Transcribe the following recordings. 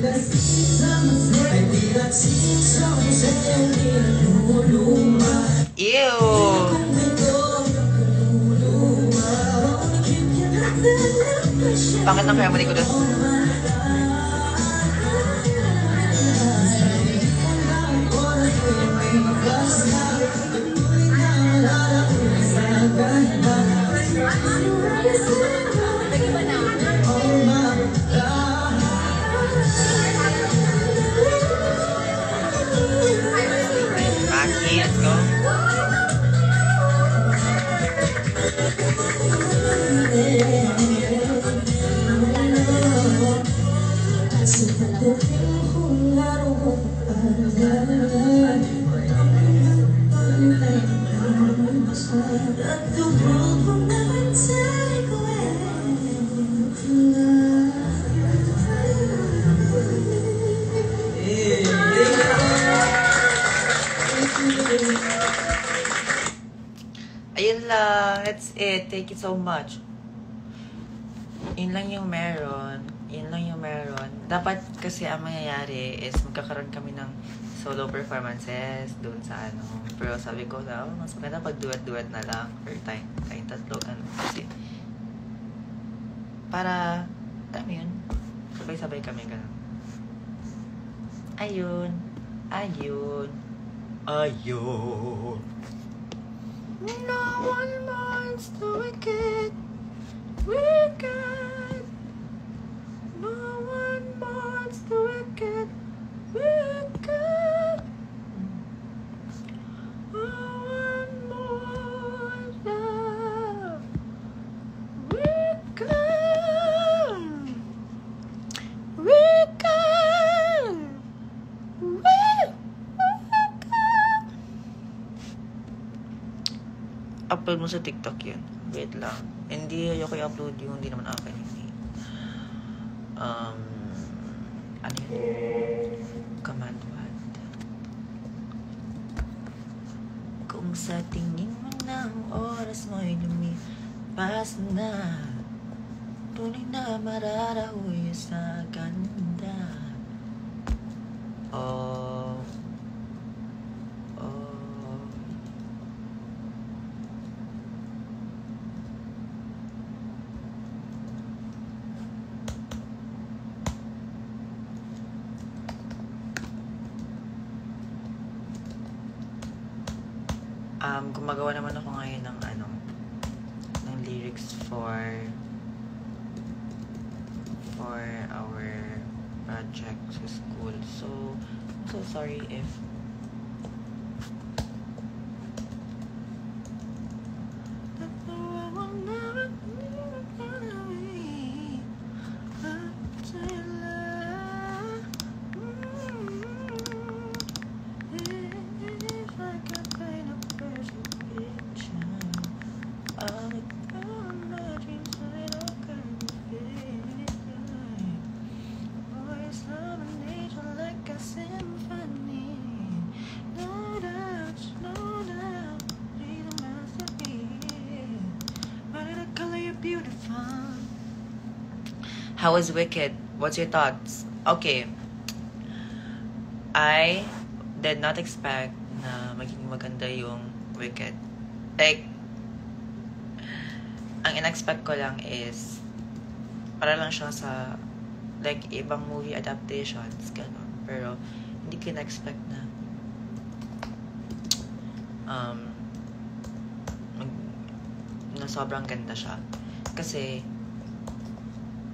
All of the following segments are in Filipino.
Ew! Bakit ang harmony ko doon? Maki, let's go. Ayun lang, that's it. Thank you so much. Yun lang yung meron. Dapat kasi ang mangyayari is magkakaroon kami ng solo performances doon sa ano. Pero sabi ko na, mas maganda pag duet-duet na lang per time. Tayong tatlo, ano. Kasi, para, alam yun, sabay-sabay kami, gano'n. Ayun. No one wants the wicked. No one wants the wicked. No one wants the wicked. Upload mo sa TikTok yun. Wait lang. Hindi ayoko i-upload yung hindi naman akin. Ano yun? Command what? Kung sa tingin mo na ang oras mo'y lumipas na, tunay na mararahuyo sa ganda. Gumagawa naman ako ngayon ng lyrics for our project sa school. So, I'm so sorry if How was Wicked? What's your thoughts? Okay. I did not expect na maging maganda yung Wicked. Like, ang in-expect ko lang is para lang siya sa like ibang movie adaptations, gano'n. Pero hindi ko na-expect na na sobrang ganda siya. Kasi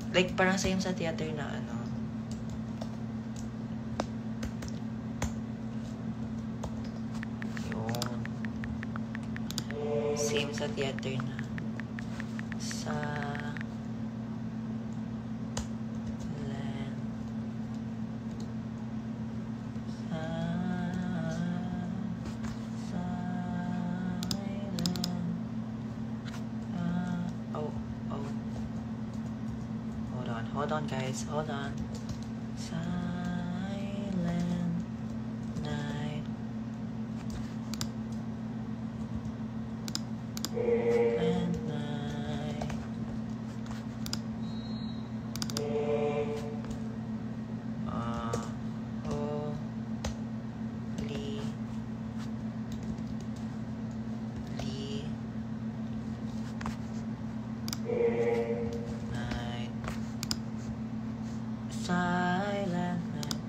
like, parang same sa theater na yun. Same sa theater na sa Hold on, guys. Hold on. Silent night. Silent night. Silent night.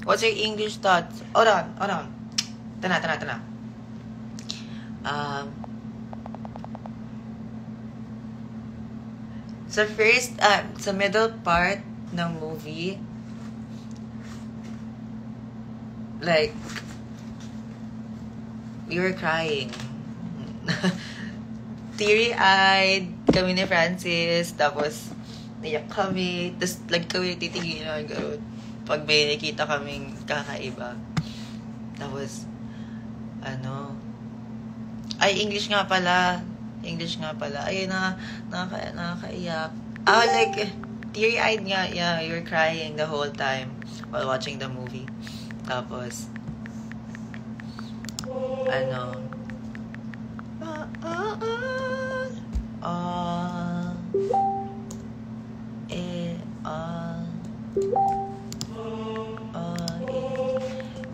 What's your English thoughts? Hold on. Tana. Sa first, sa middle part ng movie, like, we were crying. Teary-eyed kami ni Francis, tapos niyak kami, tapos like kami titingin gano'n. Pag may nakita kaming kakaiba. Tapos, English nga pala. Ay, nakakaiyak. Like, teary-eyed nga. Yeah, you were crying the whole time while watching the movie. Tapos,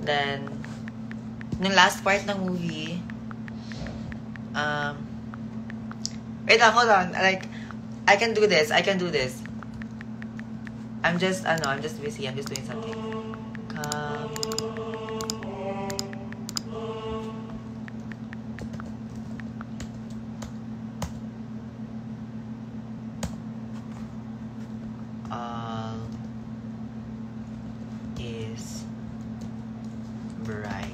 then, yung last part ng movie, wait lang, hold on. Like, I can do this. I'm just busy. I'm just doing something. Come. All is bright.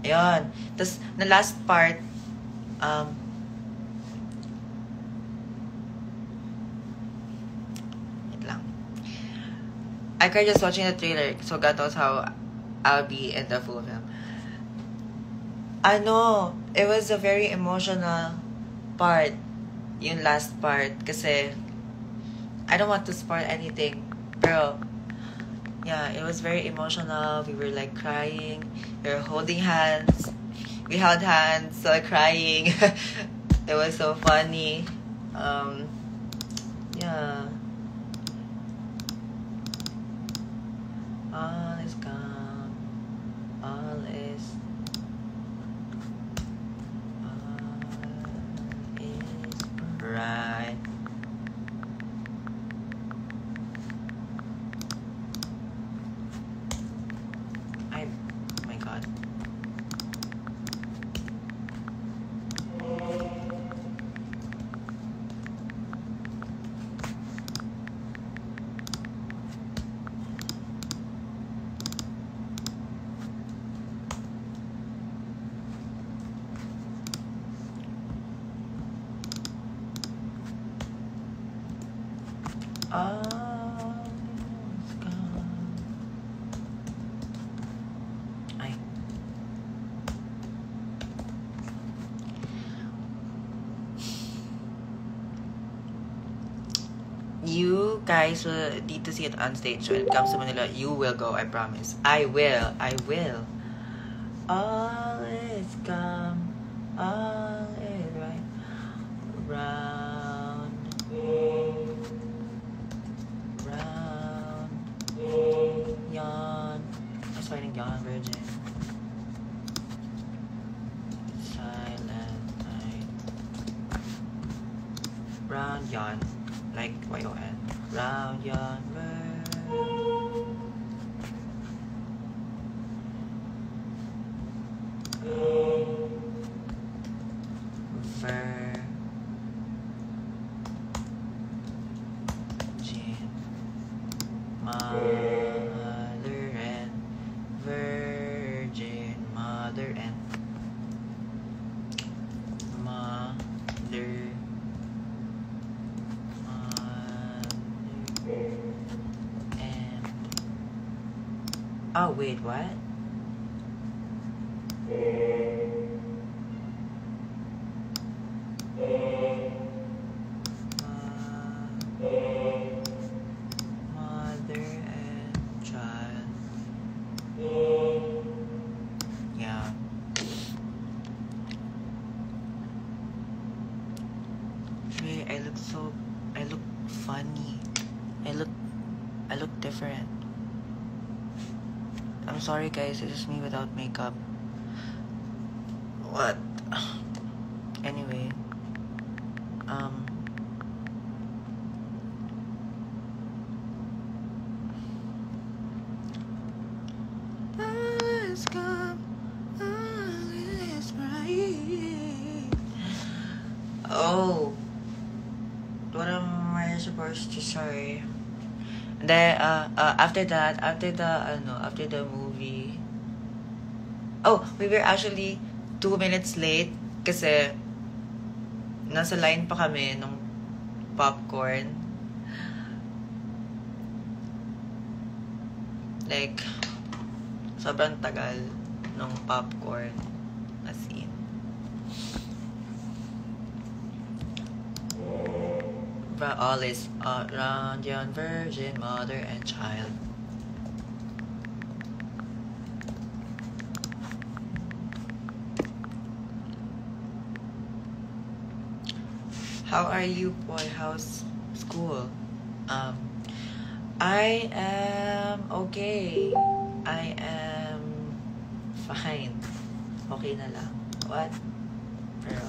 Ayun. Tapos, na last part, wait lang. I cried just watching the trailer, so God knows how I'll be in the full film. It was a very emotional part, yung last part, kasi I don't want to spoil anything, pero yeah, it was very emotional. We were like crying. We were holding hands. We held hands, so crying. It was so funny. Yeah. All is calm. All is right. You guys will need to see it on stage when it comes to Manila. You will go, I promise. I will. All is calm. All is right. Round. Yawn. I was fighting Yawn Virgin. Silent night. Round yawn. Like Y-O-N. Round yawn. Virgin. Mother and Virgin. Mother and Mother. And oh wait, what? Mother and child. Yeah. Wait, I look funny. I look different. I'm sorry guys, it's just me without makeup. What? Anyway. Let's come. Let's bright. Oh. What am I supposed to say? Then after the movie. Oh, we were actually 2 minutes late kasi nasa line pa kami nung popcorn. Like, sobrang tagal nung popcorn. As in. But all is around young virgin, mother and child. How are you, boy? How's school? I am okay. I am fine. Okay na lang. What? Pero,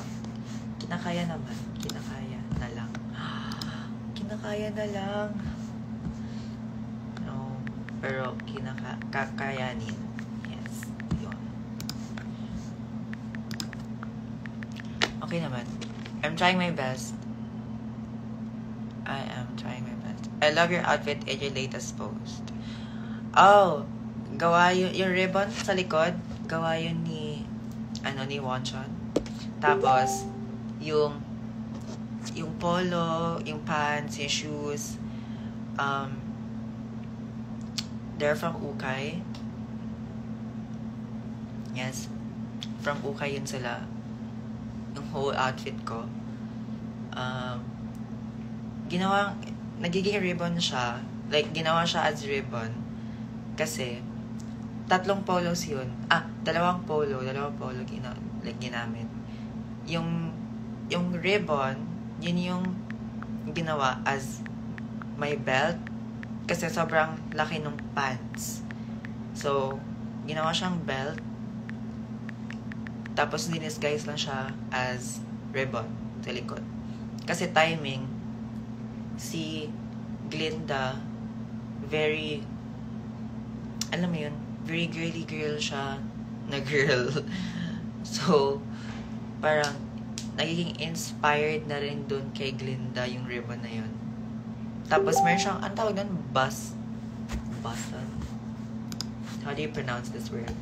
kinakaya naman. Kinakaya na lang. Kinakaya na lang. No. Pero, kakayanin. Yes. Yun. Okay naman. I'm trying my best. I am trying my best. I love your outfit and your latest post. Oh, gawa yung ribbon sa likod. Gawa yun ni Wonchon. Tapos, yung polo, yung pants, yung shoes, they're from Ukay. Yes, from Ukay yun sila. Yung whole outfit ko. Nagiging ribbon siya. Like, ginawa siya as ribbon. Kasi, 3 polos yun. 2 polo ginamit. Yung ribbon, yun yung ginawa as my belt. Kasi sobrang laki ng pants. So, ginawa siyang belt. Tapos, dinisguise lang siya as ribbon sa likod. Kasi timing, si Glinda, very, alam mo yun, very girly girl siya na girl. So, parang, nagiging inspired na rin dun kay Glinda yung ribbon na yun. Tapos, meron siyang, ang tawag doon, bustle. How do you pronounce this word?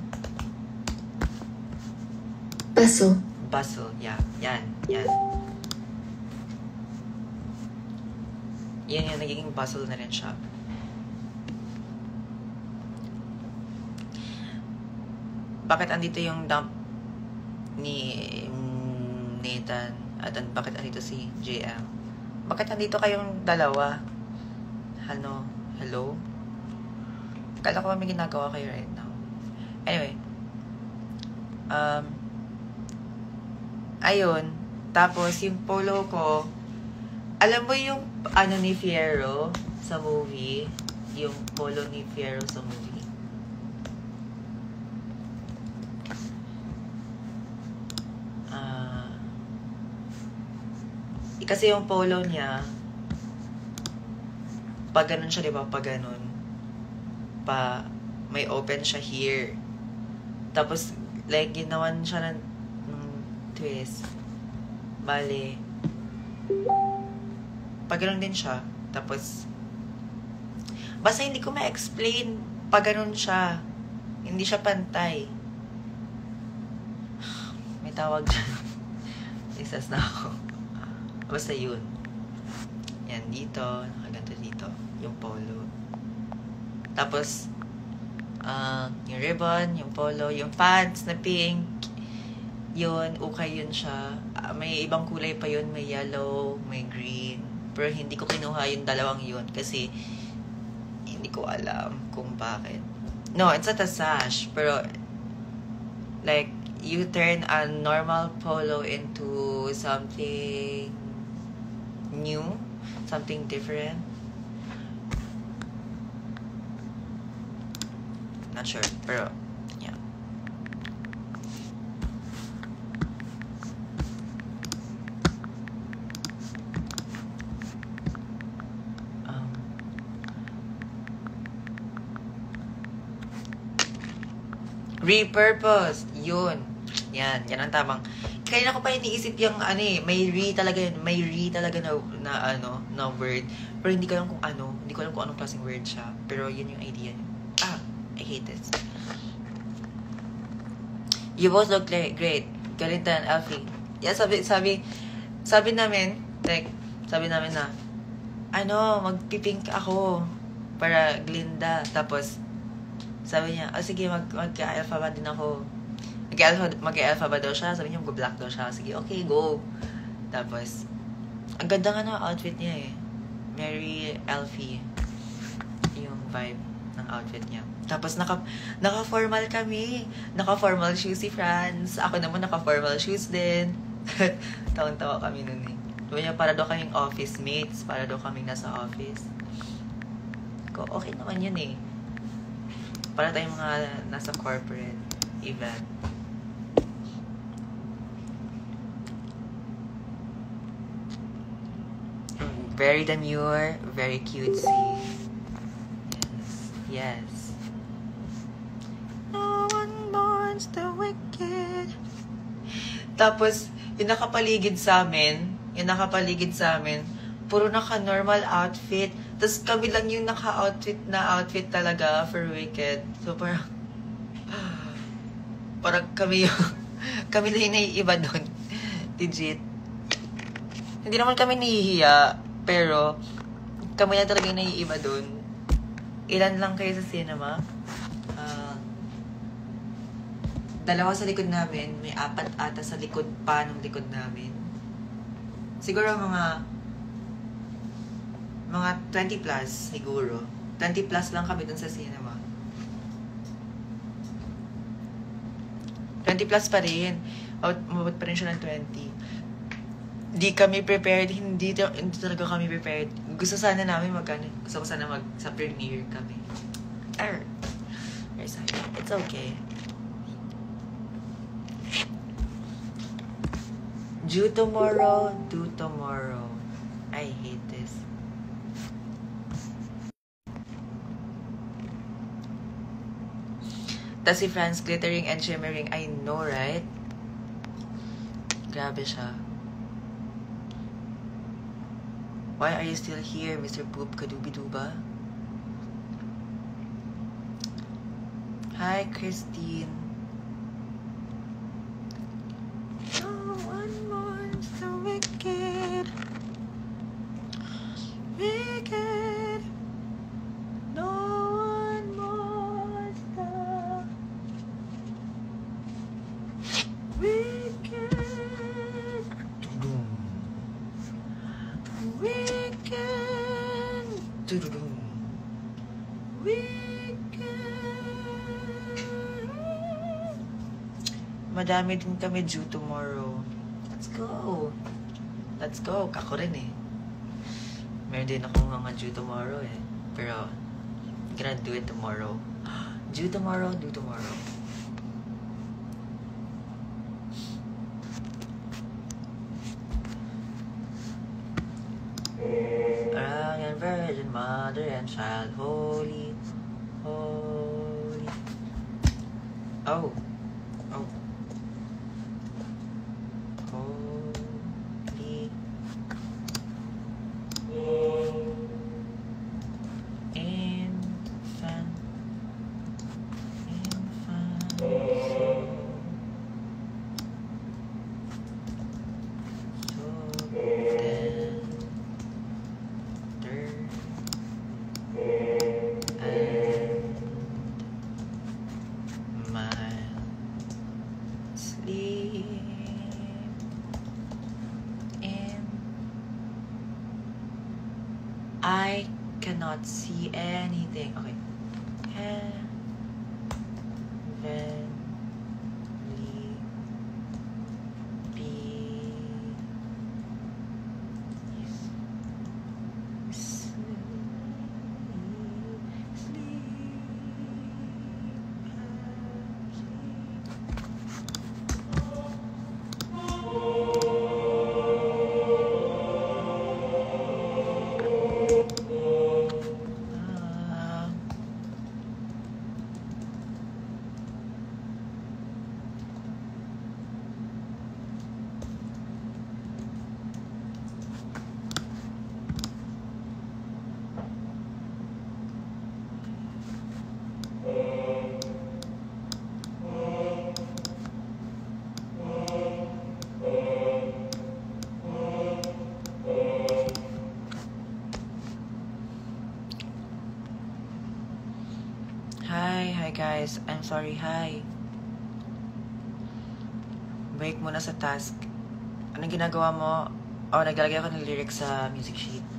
Bustle. Bustle, yeah. Yan. Yan yung nagiging bustle na rin siya. Bakit andito yung dump ni Nathan at bakit andito si JM? Bakit andito kayong dalawa? Hello? Kala ko may ginagawa kayo right now. Anyway. Ayun. Tapos, yung polo ko, alam mo yung ni Fierro sa movie? Yung polo ni Fierro sa movie. Kasi yung polo niya, pag ganun siya, diba? Pag ganun. May open siya here. Tapos, like, ginawan siya ng twist. Bale, pag ganun din siya. Tapos, basta hindi ko ma-explain pag ganun siya. Hindi siya pantay. May tawag dyan. Isas na ako. Basta yun. Yan, dito. Nakaganto dito. Yung polo. Tapos, yung ribbon, yung polo, yung pants na pink. Yun, ukay yun siya. May ibang kulay pa yun. May yellow, may green. Pero hindi ko kinuha yung dalawang yun kasi hindi ko alam kung bakit. No, it's not a sash. Pero, like, you turn a normal polo into something new, something different. Not sure, pero yeah. Repurposed. Yun. Yan ang tamang. Kaya na ko pa iniisip yung may talaga yun. May talaga na word. Pero hindi ko alam kung ano. Hindi ko alam kung anong klaseng word siya. Pero yun yung idea niya. I hate this. You both look great. Galinta and Elfie. Yeah, sabi namin, like, sabi namin na, magpipink ako para Glinda. Tapos, sabi niya, sige, mag-alpha ba din ako. Mag-alpha ba daw siya? Sabi niya, mag-black daw siya. Sige, okay, go. Tapos, ang ganda nga na outfit niya eh. Very Elfie. Yung vibe ng outfit niya. Tapos, naka-formal kami. Naka-formal shoes si Franz. Ako naman naka-formal shoes din. Tawang-tawa kami nun eh. Sabi niya, para daw kaming office mates. Para daw kaming nasa office. Okay naman yun eh. Para tayong mga nasa corporate event. Very demure, very cutesy. Yes. No one mourns the wicked. Tapos, yung nakapaligid sa amin, puro naka-normal outfit. Tapos kami lang yung naka-outfit outfit talaga for Wicked. So parang kami lang yung naiiba doon. Legit. Hindi naman kami nahihiya, pero kami na talaga yung naiiba doon. Ilan lang kayo sa cinema? 2 sa likod namin. May 4 ata sa likod pa ng likod namin. Siguro mga 20 plus siguro. 20 plus lang kami dun sa cinema. 20 plus pa rin. Mabot pa rin siya ng 20. Hindi kami prepared. Hindi talaga kami prepared. Gusto sana namin gusto ko sana sa premiere kami. It's okay. Do tomorrow. I hate this. Tas si Franz glittering and shimmering. I know, right? Grabe siya. Why are you still here, Mr. Poop Kadubiduba? Hi, Christine. No one mourns the wicked. Wicked. No one mourns the wicked. Wicked. Madami din kami due tomorrow. Let's go. Kako rin eh. Meron din akong mga due tomorrow eh. Pero, I'm gonna do it tomorrow. Due tomorrow. Ayan, Virgin Mother and Child, holy. Oh. Holy. Infant. I cannot see anything. Okay. Heavenly peace. Hi guys. I'm sorry, hi. Break muna sa task. Anong ginagawa mo? Oh, naglalagay ako ng lyrics sa music sheet.